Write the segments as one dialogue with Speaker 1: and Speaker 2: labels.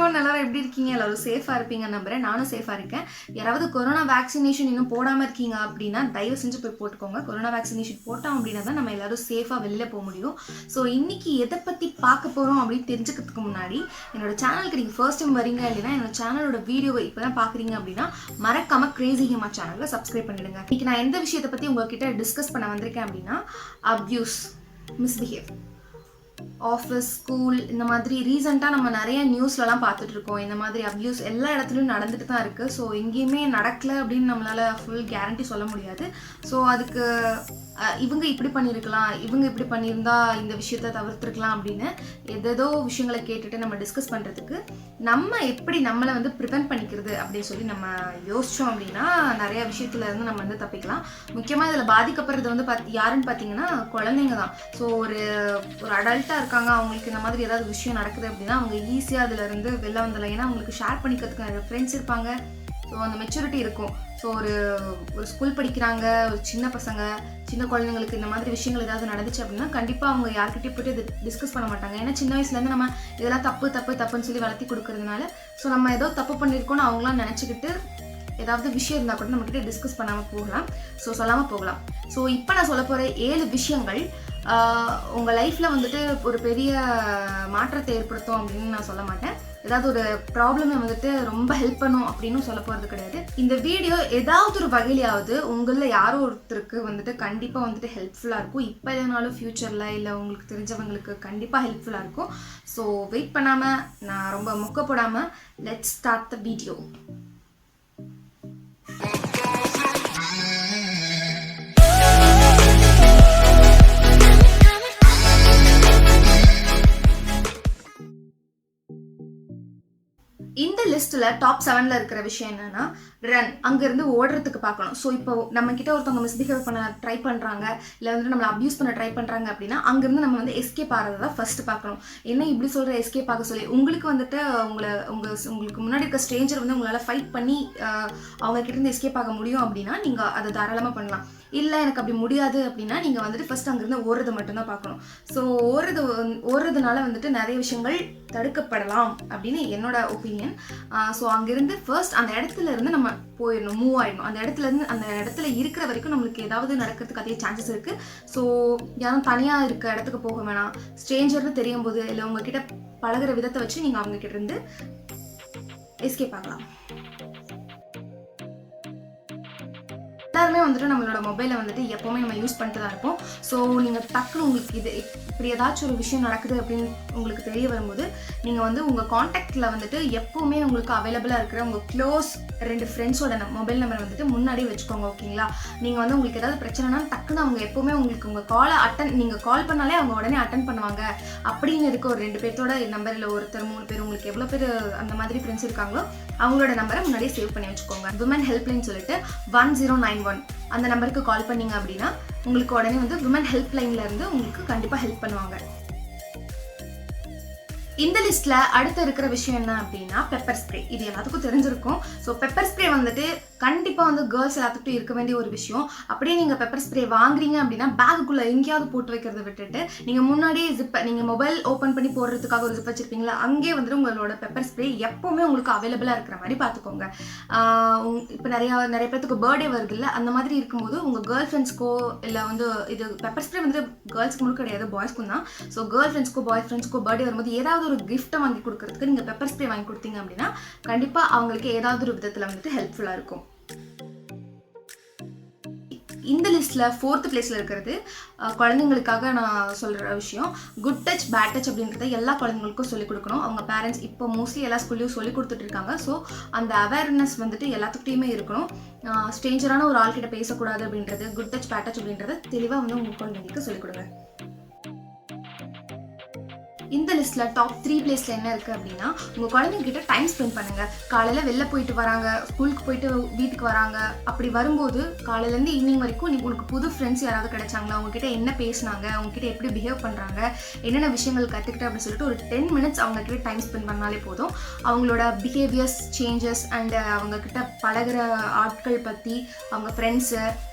Speaker 1: Everyone எல்லாரும் எப்படி இருக்கீங்க? எல்லாரும் சேஃபாக இருப்பீங்க நம்புறேன். நானும் சேஃபாக இருக்கேன். யாராவது கொரோனா வேக்சினேஷன் இன்னும் போடாமல் இருக்கீங்க அப்படின்னா தயவு செஞ்சு போய் போட்டுக்கோங்க. கொரோனா வேக்சினேஷன் போட்டோம் அப்படின்னா தான் நம்ம எல்லாரும் சேஃபாக வெளியில் போக முடியும். ஸோ இன்னைக்கு எதை பற்றி பார்க்க போகிறோம் அப்படின்னு தெரிஞ்சுக்கிறதுக்கு முன்னாடி என்னோட சேனலுக்கு நீங்கள் ஃபர்ஸ்ட் டைம் வரீங்க இல்லைன்னா என்னோட சேனலோட வீடியோவை இப்போ தான் பார்க்குறீங்க அப்படின்னா மறக்காம கிரேசி ஹேமா சேனலை சப்ஸ்கிரைப் பண்ணிடுங்க. இன்னைக்கு நான் எந்த விஷயத்தை பற்றி உங்ககிட்ட டிஸ்கஸ் பண்ண வந்திருக்கேன் அப்படின்னா அப்யூஸ், மிஸ்பிஹேவ். ஆஃபீஸ், ஸ்கூல் இந்த மாதிரி ரீசெண்டாக நம்ம நிறைய நியூஸ்லலாம் பார்த்துட்டு இருக்கோம். இந்த மாதிரி அப்யூஸ் எல்லா இடத்துலையும் நடந்துட்டு தான் இருக்குது. ஸோ எங்கேயுமே நடக்கலை அப்படின்னு நம்மளால் ஃபுல் கேரண்டி சொல்ல முடியாது. ஸோ அதுக்கு இவங்க இப்படி பண்ணியிருக்கலாம், இவங்க இப்படி பண்ணியிருந்தா இந்த விஷயத்த தவிர்த்துருக்கலாம் அப்படின்னு ஏதேதோ விஷயங்களை கேட்டுட்டு நம்ம டிஸ்கஸ் பண்ணுறதுக்கு நம்ம எப்படி நம்மளை வந்து ப்ரிவென்ட் பண்ணிக்கிறது அப்படின்னு சொல்லி நம்ம யோசித்தோம் அப்படின்னா நிறைய விஷயத்துல இருந்து நம்ம வந்து தப்பிக்கலாம். முக்கியமாக இதில் பாதிக்கப்படுறது வந்து யாருன்னு பார்த்தீங்கன்னா குழந்தைங்க தான். ஸோ ஒரு அடல்ட்டாக இருக்காங்க, அவங்களுக்கு இந்த மாதிரி ஏதாவது விஷயம் நடக்குது அப்படின்னா அவங்க ஈஸியாக அதுலேருந்து வெளில வந்துடலாம். ஏன்னா அவங்களுக்கு ஷேர் பண்ணிக்கிறதுக்கு நிறைய ஃப்ரெண்ட்ஸ் இருப்பாங்க. ஸோ அந்த மெச்சூரிட்டி இருக்கும். ஸோ ஒரு ஸ்கூல் படிக்கிறாங்க, ஒரு சின்ன பசங்க, சின்ன குழந்தைங்களுக்கு இந்த மாதிரி விஷயங்கள் ஏதாவது நடந்துச்சு அப்படின்னா கண்டிப்பாக அவங்க யார்கிட்டயும் போய்ட்டு இது டிஸ்கஸ் பண்ண மாட்டாங்க. ஏன்னா சின்ன வயசுலேருந்து நம்ம இதெல்லாம் தப்புன்னு சொல்லி வளர்த்தி கொடுக்கறதுனால ஸோ நம்ம ஏதோ தப்பு பண்ணியிருக்கோன்னு அவங்களாம் நினச்சிக்கிட்டு ஏதாவது விஷயம் இருந்தால் கூட நம்மக்கிட்ட டிஸ்கஸ் பண்ணாமல் போகலாம். ஸோ சொல்லாமல் போகலாம். ஸோ இப்போ நான் சொல்ல போகிற 7 விஷயங்கள் உங்கள் லைஃப்பில் வந்துட்டு ஒரு பெரிய மாற்றத்தை ஏற்படுத்தும் அப்படின்னு நான் சொல்ல மாட்டேன். ஏதாவது ஒரு ப்ராப்ளமை வந்துட்டு ரொம்ப ஹெல்ப் பண்ணும் அப்படின்னு சொல்ல போகிறது கிடையாது. இந்த வீடியோ ஏதாவது ஒரு வகையிலாவது உங்களில் யாரோ ஒருத்தருக்கு வந்துட்டு கண்டிப்பாக வந்துட்டு ஹெல்ப்ஃபுல்லாக இருக்கும். இப்போ எதனாலும் ஃப்யூச்சரில் இல்லை உங்களுக்கு தெரிஞ்சவங்களுக்கு கண்டிப்பாக ஹெல்ப்ஃபுல்லாக இருக்கும். ஸோ வெயிட் பண்ணாமல், நான் ரொம்ப மொக்கப்படாமல் லெட்ஸ் ஸ்டார்ட் த வீடியோ. இந்த லிஸ்ட்டில் டாப் 7ல் இருக்கிற விஷயம் என்னென்னா ரன், அங்கேருந்து ஓடுறதுக்கு பார்க்கணும். ஸோ இப்போ நம்மக்கிட்ட ஒருத்தவங்க மிஸ்பிஹேவ் பண்ண ட்ரை பண்ணுறாங்க, இல்லை வந்துட்டு நம்மளை அப்யூஸ் பண்ண ட்ரை பண்ணுறாங்க அப்படின்னா அங்கேருந்து நம்ம வந்து எஸ்கேப் ஆகிறத தான் ஃபஸ்ட்டு பார்க்கணும். என்ன இப்படி சொல்கிற எஸ்கேப் ஆக சொல்லி உங்களுக்கு வந்துட்டு உங்களுக்கு முன்னாடி இருக்க ஸ்ட்ரேஞ்சர் வந்து உங்களால் ஃபைட் பண்ணி அவங்கக்கிட்டேருந்து எஸ்கேப் ஆக முடியும் அப்படின்னா நீங்கள் அதை தாராளமாக பண்ணலாம். இல்லை எனக்கு அப்படி முடியாது அப்படின்னா நீங்கள் வந்துட்டு ஃபஸ்ட் அங்கேருந்து ஓடுறது மட்டும்தான் பார்க்கணும். ஸோ ஓடுறதுனால வந்துட்டு நிறைய விஷயங்கள் தடுக்கப்படலாம் அப்படின்னு என்னோட ஒப்பீனியன். ஸோ அங்கேருந்து ஃபர்ஸ்ட் அந்த இடத்துல இருந்து நம்ம போயிடணும், மூவ் ஆகிடணும். அந்த இடத்துல இருக்கிற வரைக்கும் நம்மளுக்கு ஏதாவது நடக்கிறதுக்கு அதிக சான்சஸ் இருக்குது. ஸோ யாரும் தனியாக இருக்க இடத்துக்கு போக வேணாம். ஸ்ட்ரேஞ்சர்னு தெரியும் போது இல்லை உங்ககிட்ட பழகிற விதத்தை வச்சு நீங்கள் அவங்கக்கிட்ட இருந்து எஸ்கேப் ஆகலாம். எல்லாருமே வந்துட்டு நம்மளோட மொபைலை வந்துட்டு எப்போவுமே நம்ம யூஸ் பண்ணிட்டு தான் இருப்போம். ஸோ நீங்கள் டக்குன்னு உங்களுக்கு இது இப்படி ஏதாச்சும் ஒரு விஷயம் நடக்குது அப்படின்னு உங்களுக்கு தெரிய வரும்போது நீங்கள் வந்து உங்கள் காண்டாக்டில் வந்துட்டு எப்போவுமே உங்களுக்கு அவைலபிளாக இருக்கிற உங்கள் க்ளோஸ் 2 ஃப்ரெண்ட்ஸோட மொபைல் நம்பர் வந்துட்டு முன்னாடியே வச்சுக்கோங்க. ஓகேங்களா? நீங்கள் வந்து உங்களுக்கு ஏதாவது பிரச்சனைனா டக்குன்னு அவங்க எப்போவுமே உங்களுக்கு உங்கள் காலை நீங்கள் கால் பண்ணாலே அவங்க உடனே அட்டன் பண்ணுவாங்க அப்படின்னு இருக்க ஒரு 2 பேர்த்தோட நம்பர், இல்லை ஒருத்தர் 3 பேர், உங்களுக்கு எவ்வளோ பேர் அந்த மாதிரி ஃப்ரெண்ட்ஸ் இருக்காங்களோ அவங்களோட நம்பரை முன்னாடியே சேவ் பண்ணி வச்சுக்கோங்க. விமன் ஹெல்ப்லைன் சொல்லிட்டு 1091 அந்த நம்பருக்கு கால் பண்ணீங்க அப்படின்னா உங்களுக்கு உடனே வந்து விமன் ஹெல்ப் லைன்ல இருந்து உங்களுக்கு கண்டிப்பா ஹெல்ப் பண்ணுவாங்க. இந்த லிஸ்ட்ல அடுத்து இருக்கிற விஷயம் என்ன அப்படின்னா பெப்பர் ஸ்ப்ரே. இது எல்லாத்துக்கும் தெரிஞ்சிருக்கும். ஸோ பெப்பர் ஸ்ப்ரே வந்துட்டு கண்டிப்பாக வந்து கேர்ள்ஸ் எல்லாத்துக்கிட்டும் இருக்க வேண்டிய ஒரு விஷயம். அப்படியே நீங்கள் பெப்பர் ஸ்ப்ரே வாங்குறீங்க அப்படின்னா பேக்குக்குள்ளே எங்கேயாவது போட்டு வைக்கிறத விட்டுட்டு நீங்கள் முன்னாடியே நீங்கள் மொபைல் ஓப்பன் பண்ணி போடுறதுக்காக ஒரு ஜிப் வச்சுருப்பீங்களா, அங்கேயே வந்துட்டு உங்களோட பெப்பர் ஸ்ப்ரே எப்போவுமே உங்களுக்கு அவைலபிளாக இருக்கிற மாதிரி பார்த்துக்கோங்க. இப்போ நிறைய பேர்த்துக்கு பர்த்டே வருது இல்லை, அந்த மாதிரி இருக்கும்போது உங்கள் கேர்ள் ஃப்ரெண்ட்ஸ்க்கோ இல்லை வந்து இது பெப்பர் ஸ்ப்ரே வந்து கேர்ள்ஸ்க்கு முழுக்க கிடையாது, பாய்ஸ்க்கும் தான். ஸோ கேர்ள் ஃப்ரெண்ட்ஸ்க்கோ பாய் ஃப்ரெண்ட்ஸ்க்கோ பர்த்டே வரும்போது ஏதாவது ஒரு கிஃப்ட்டை வாங்கி கொடுக்கறதுக்கு நீங்கள் பெப்பர் ஸ்ப்ரே வாங்கி கொடுத்தீங்க அப்படின்னா கண்டிப்பாக அவங்களுக்கு ஏதாவது ஒரு விதத்தில் வந்துட்டு ஹெல்ப்ஃபுல்லாக இருக்கும். இந்த லிஸ்ட்டில் 4th பிளேஸில் இருக்கிறது குழந்தைங்களுக்காக நான் சொல்கிற விஷயம் குட் டச் பேட் டச் அப்படின்றத எல்லா குழந்தைங்களுக்கும் சொல்லிக் கொடுக்கணும். அவங்க பேரண்ட்ஸ் இப்போ மோஸ்ட்லி எல்லா ஸ்கூல்லையும் சொல்லி கொடுத்துட்டு இருக்காங்க. ஸோ அந்த அவேர்னஸ் வந்துட்டு எல்லாத்துக்கிட்டையுமே இருக்கணும். ஸ்ட்ரேஞ்சரான ஒரு ஆள்கிட்ட பேசக்கூடாது அப்படின்றது, குட் டச் பேட் டச் அப்படின்றத தெளிவாக வந்து உங்கள் குழந்தைங்களுக்கு சொல்லிக் கொடுங்க. இந்த லிஸ்ட்டில் டாப் 3 பிளேஸில் என்ன இருக்குது அப்படின்னா உங்கள் குழந்தைங்கிட்ட டைம் ஸ்பெண்ட் பண்ணுங்கள். காலையில் வெளில போயிட்டு வராங்க, ஸ்கூலுக்கு போயிட்டு வீட்டுக்கு வராங்க, அப்படி வரும்போது காலையிலேருந்து ஈவினிங் வரைக்கும் உனக்கு புது ஃப்ரெண்ட்ஸ் யாராவது கிடைச்சாங்களா, அவங்ககிட்ட என்ன பேசினாங்க, அவங்ககிட்ட எப்படி பிஹேவ் பண்ணுறாங்க, என்னென்ன விஷயங்கள் கற்றுக்கிட்டு அப்படின்னு சொல்லிட்டு ஒரு 10 minutes அவங்ககிட்ட டைம் ஸ்பெண்ட் பண்ணாலே போதும். அவங்களோட பிஹேவியர்ஸ் சேஞ்சஸ் அண்ட் அவங்கக்கிட்ட பழகிற ஆட்கள் பற்றி, அவங்க ஃப்ரெண்ட்ஸு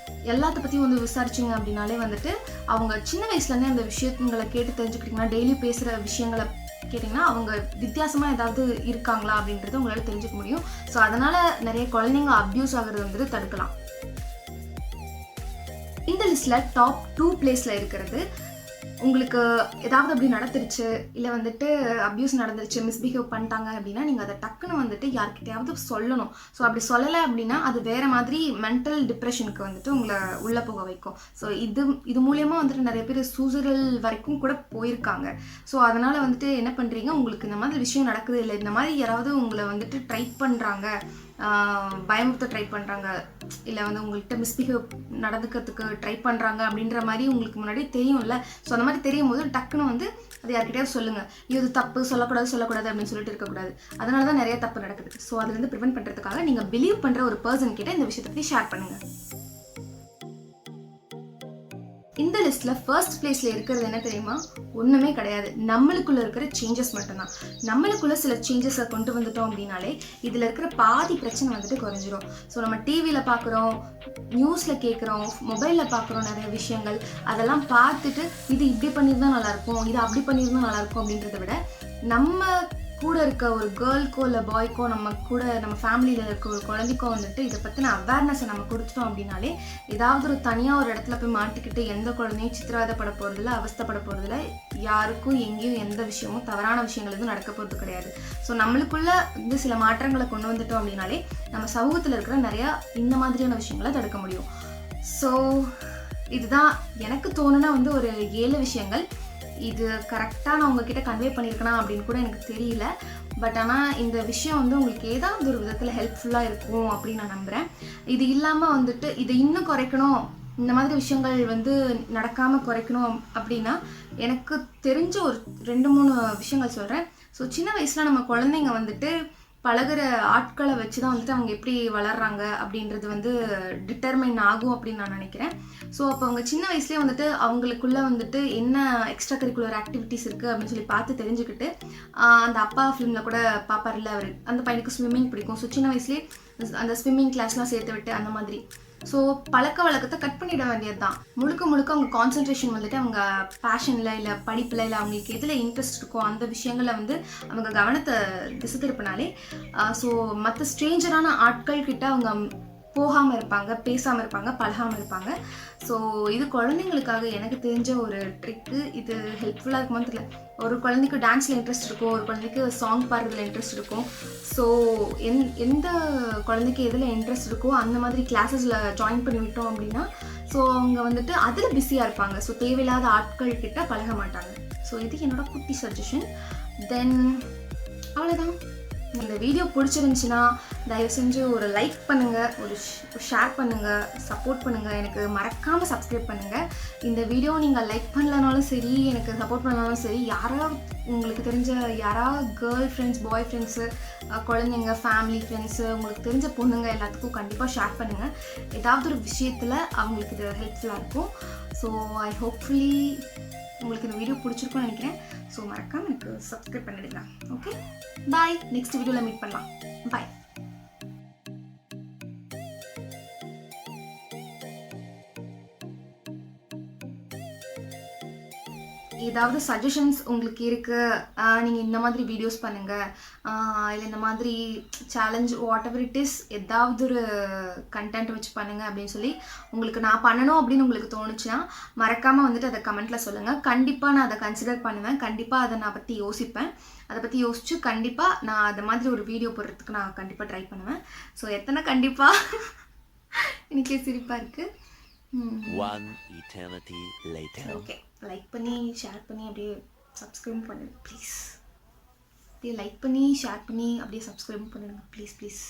Speaker 1: எல்லாத்த பற்றியும் வந்து விசாரிச்சிங்க அப்படின்னாலே வந்துட்டு அவங்க சின்ன வயசுலேருந்தே அந்த விஷயங்களை கேட்டு தெரிஞ்சுக்கிட்டிங்கன்னா டெய்லி பேசுகிற விஷயங்களை கேட்டிங்கன்னா அவங்க வித்தியாசமாக ஏதாவது இருக்காங்களா அப்படின்றத உங்களால் தெரிஞ்சுக்க முடியும். ஸோ அதனால் நிறைய குழந்தைங்க அப்யூஸ் ஆகிறது வந்துட்டு தடுக்கலாம். இந்த லிஸ்ட்டில் டாப் 2 பிளேஸில் இருக்கிறது, உங்களுக்கு ஏதாவது அப்படி நடந்துருச்சு, இல்லை வந்துட்டு அப்யூஸ் நடந்துருச்சு, மிஸ்பிஹேவ் பண்ணிட்டாங்க அப்படின்னா நீங்கள் அதை டக்குன்னு வந்துட்டு யார்கிட்டையாவது சொல்லணும். ஸோ அப்படி சொல்லலை அப்படின்னா அது வேறு மாதிரி மென்டல் டிப்ரெஷனுக்கு வந்துட்டு உங்களை உள்ளே போக வைக்கும். ஸோ இது மூலயமா வந்துட்டு நிறைய பேர் சூசைடல் வரைக்கும் கூட போயிருக்காங்க. ஸோ அதனால் வந்துட்டு என்ன பண்ணுறீங்க, உங்களுக்கு இந்த மாதிரி விஷயம் நடக்குது, இல்லை இந்த மாதிரி யாராவது உங்களை வந்துட்டு ட்ரை பண்ணுறாங்க, பயமுறுத்த ட்ரை பண்ணுறாங்க, இல்லை வந்து உங்கள்கிட்ட மிஸ்பிஹேவ் நடந்துக்கிறதுக்கு ட்ரை பண்ணுறாங்க அப்படின்ற மாதிரி உங்களுக்கு முன்னாடி தெரியும்ல. ஸோ அந்த மாதிரி தெரியும் போது டக்குன்னு வந்து அது யார்கிட்டயாவது சொல்லுங்கள். இது தப்பு, சொல்லக்கூடாது அப்படின்னு சொல்லிட்டு இருக்கக்கூடாது. அதனால தான் நிறைய தப்பு நடக்குது. ஸோ அதுலேருந்து ப்ரிவென்ட் பண்ணுறதுக்காக நீங்கள் பிலீவ் பண்ணுற ஒரு பர்சன் கிட்ட இந்த விஷயத்தை பற்றி ஷேர் பண்ணுங்கள். இந்த லிஸ்ட்டில் ஃபர்ஸ்ட் பிளேஸில் இருக்கிறது என்ன தெரியுமா, ஒன்றுமே கிடையாது, நம்மளுக்குள்ளே இருக்கிற சேஞ்சஸ் மட்டும்தான். நம்மளுக்குள்ளே சில சேஞ்சஸை கொண்டு வந்துட்டோம் அப்படின்னாலே இதில் இருக்கிற பாதி பிரச்சனை வந்துட்டு குறைஞ்சிரும். ஸோ நம்ம டிவியில் பார்க்குறோம், நியூஸில் கேட்குறோம், மொபைலில் பார்க்குறோம் நிறைய விஷயங்கள், அதெல்லாம் பார்த்துட்டு இது இப்படி பண்ணியிருந்தால் நல்லாயிருக்கும், இது அப்படி பண்ணியிருந்தால் நல்லாயிருக்கும் அப்படின்றத விட நம்ம கூட இருக்க ஒரு கேர்ள்க்கோ இல்லை பாய்க்கோ, நம்ம ஃபேமிலியில் இருக்க ஒரு குழந்தைக்கோ வந்துட்டு இதை பற்றின அவேர்னஸை நம்ம கொடுத்துட்டோம் அப்படின்னாலே ஏதாவது ஒரு தனியாக ஒரு இடத்துல போய் மாட்டிக்கிட்டு எந்த குழந்தையும் சித்திராதப்பட போகிறதில்ல, அவஸ்தப்பட போகிறதில்ல, யாருக்கும் எங்கேயும் எந்த விஷயமும் தவறான விஷயங்கள் எதுவும் நடக்க போகிறது கிடையாது. ஸோ நம்மளுக்குள்ளே வந்து சில மாற்றங்களை கொண்டு வந்துட்டோம் அப்படின்னாலே நம்ம சமூகத்தில் இருக்கிற நிறையா இந்த மாதிரியான விஷயங்களை தடுக்க முடியும். ஸோ இதுதான் எனக்கு தோணுனா வந்து ஒரு 7 விஷயங்கள். இது கரெக்டாக நான் உங்ககிட்ட கன்வே பண்ணியிருக்கேனா அப்படின்னு கூட எனக்கு தெரியல. பட் ஆனால் இந்த விஷயம் வந்து உங்களுக்கு ஏதாவது ஒரு விதத்தில் ஹெல்ப்ஃபுல்லாக இருக்கும் அப்படின்னு நான் நம்புகிறேன். இது இல்லாமல் வந்துட்டு இதை இன்னும் குறைக்கணும், இந்த மாதிரி விஷயங்கள் வந்து நடக்காமல் குறைக்கணும் அப்படின்னா எனக்கு தெரிஞ்ச ஒரு 2-3 விஷயங்கள் சொல்கிறேன். ஸோ சின்ன வயசில் நம்ம குழந்தைங்க வந்துட்டு பழகிற ஆட்களை வச்சு தான் வந்துட்டு அவங்க எப்படி வளர்கிறாங்க அப்படின்றது வந்து டிட்டர்மைன் ஆகும் அப்படின்னு நான் நினைக்கிறேன். ஸோ அப்போ அவங்க சின்ன வயசுலேயே வந்துட்டு அவங்களுக்குள்ளே வந்துட்டு என்ன எக்ஸ்ட்ரா கரிக்குலர் ஆக்டிவிட்டீஸ் இருக்குது அப்படின்னு சொல்லி பார்த்து தெரிஞ்சுக்கிட்டு, அந்த அப்பா ஃபிலிமில் கூட பார்ப்பார்ல, அவர் அந்த பையனுக்கு ஸ்விம்மிங் பிடிக்கும். ஸோ சின்ன வயசுலேயே அந்த ஸ்விம்மிங் கிளாஸ்லாம் சேர்த்து விட்டு அந்த மாதிரி ஸோ பழக்க வழக்கத்தை கட் பண்ணிட வேண்டியது தான். முழுக்க அவங்க கான்சன்ட்ரேஷன் வந்துட்டு அவங்க பேஷனில் இல்லை படிப்பில் இல்லை அவங்களுக்கு எதில் இன்ட்ரெஸ்ட் இருக்கோ அந்த விஷயங்களில் வந்து அவங்க கவனத்தை திசை திருப்பினாலே ஸோ மற்ற ஸ்ட்ரேஞ்சரான ஆட்கள் கிட்ட அவங்க போகாமல் இருப்பாங்க, பேசாமல் இருப்பாங்க, பழகாமல் இருப்பாங்க. ஸோ இது குழந்தைங்களுக்காக எனக்கு தெரிஞ்ச ஒரு ட்ரிக்கு. இது ஹெல்ப்ஃபுல்லாக இருக்குமான்னு தெரியல. ஒரு குழந்தைக்கு டான்ஸில் இன்ட்ரெஸ்ட் இருக்கும், ஒரு குழந்தைக்கு சாங் பாடுறதுல இன்ட்ரெஸ்ட் இருக்கும். ஸோ எந்த குழந்தைக்கு எதில் இன்ட்ரெஸ்ட் இருக்கோ அந்த மாதிரி கிளாஸஸில் ஜாயின் பண்ணி விட்டோம் அப்படின்னா ஸோ அவங்க வந்துட்டு அதில் பிஸியாக இருப்பாங்க. ஸோ தேவையில்லாத ஆட்கள் கிட்ட பழக மாட்டாங்க. ஸோ இது என்னோட குட்டி சஜஷன். தென் அவ்வளோதான். இந்த வீடியோ பிடிச்சிருந்துச்சின்னா தயவு செஞ்சு ஒரு லைக் பண்ணுங்கள், ஒரு ஷேர் பண்ணுங்கள், சப்போர்ட் பண்ணுங்கள். எனக்கு மறக்காமல் சப்ஸ்கிரைப் பண்ணுங்கள். இந்த வீடியோ நீங்கள் லைக் பண்ணலனாலும் சரி, எனக்கு சப்போர்ட் பண்ணாலும் சரி, யாராவது உங்களுக்கு தெரிஞ்ச கேர்ள் ஃப்ரெண்ட்ஸ், பாய் ஃப்ரெண்ட்ஸு, குழந்தைங்க, ஃபேமிலி ஃப்ரெண்ட்ஸு, உங்களுக்கு தெரிஞ்ச பொண்ணுங்க எல்லாத்துக்கும் கண்டிப்பாக ஷேர் பண்ணுங்கள். ஏதாவது ஒரு விஷயத்தில் அவங்களுக்கு இது ஹெல்ப்ஃபுல்லாக இருக்கும். ஸோ ஐ ஹோப்ஃபுல்லி உங்களுக்கு இந்த வீடியோ பிடிச்சிருக்கும்னு நினைக்கிறேன். ஸோ மறக்காமல் எனக்கு சப்ஸ்கிரைப் பண்ணிடுங்க. ஓகே, பாய். நெக்ஸ்ட் வீடியோவில் மீட் பண்ணலாம். பாய். ஏதாவது சஜஷன்ஸ் உங்களுக்கு இருக்குது, நீங்கள் இந்த மாதிரி வீடியோஸ் பண்ணுங்கள், இல்லை இந்த மாதிரி challenge what ever it is, ஏதாவது ஒரு கண்டென்ட் வச்சு பண்ணுங்கள் அப்படின்னு சொல்லி உங்களுக்கு நான் பண்ணணும் அப்படின்னு உங்களுக்கு தோணுச்சுன்னா மறக்காமல் வந்துட்டு அதை கமெண்ட்டில் சொல்லுங்கள். கண்டிப்பாக நான் அதை கன்சிடர் பண்ணுவேன். கண்டிப்பாக அதை நான் பற்றி யோசிப்பேன். அதை பற்றி யோசிச்சு கண்டிப்பாக நான் அந்த மாதிரி ஒரு வீடியோ போடுறதுக்கு நான் கண்டிப்பாக ட்ரை பண்ணுவேன். ஸோ எத்தனை கண்டிப்பாக எனக்கே சிரிப்பாக இருக்குது. ஓகே, லைக் பண்ணி ஷேர் பண்ணி அப்படியே சப்ஸ்கிரைப் பண்ணிடுங்க ப்ளீஸ். அப்படியே லைக் பண்ணி ஷேர் பண்ணி அப்படியே சப்ஸ்கிரைப் பண்ணிடுங்க ப்ளீஸ்.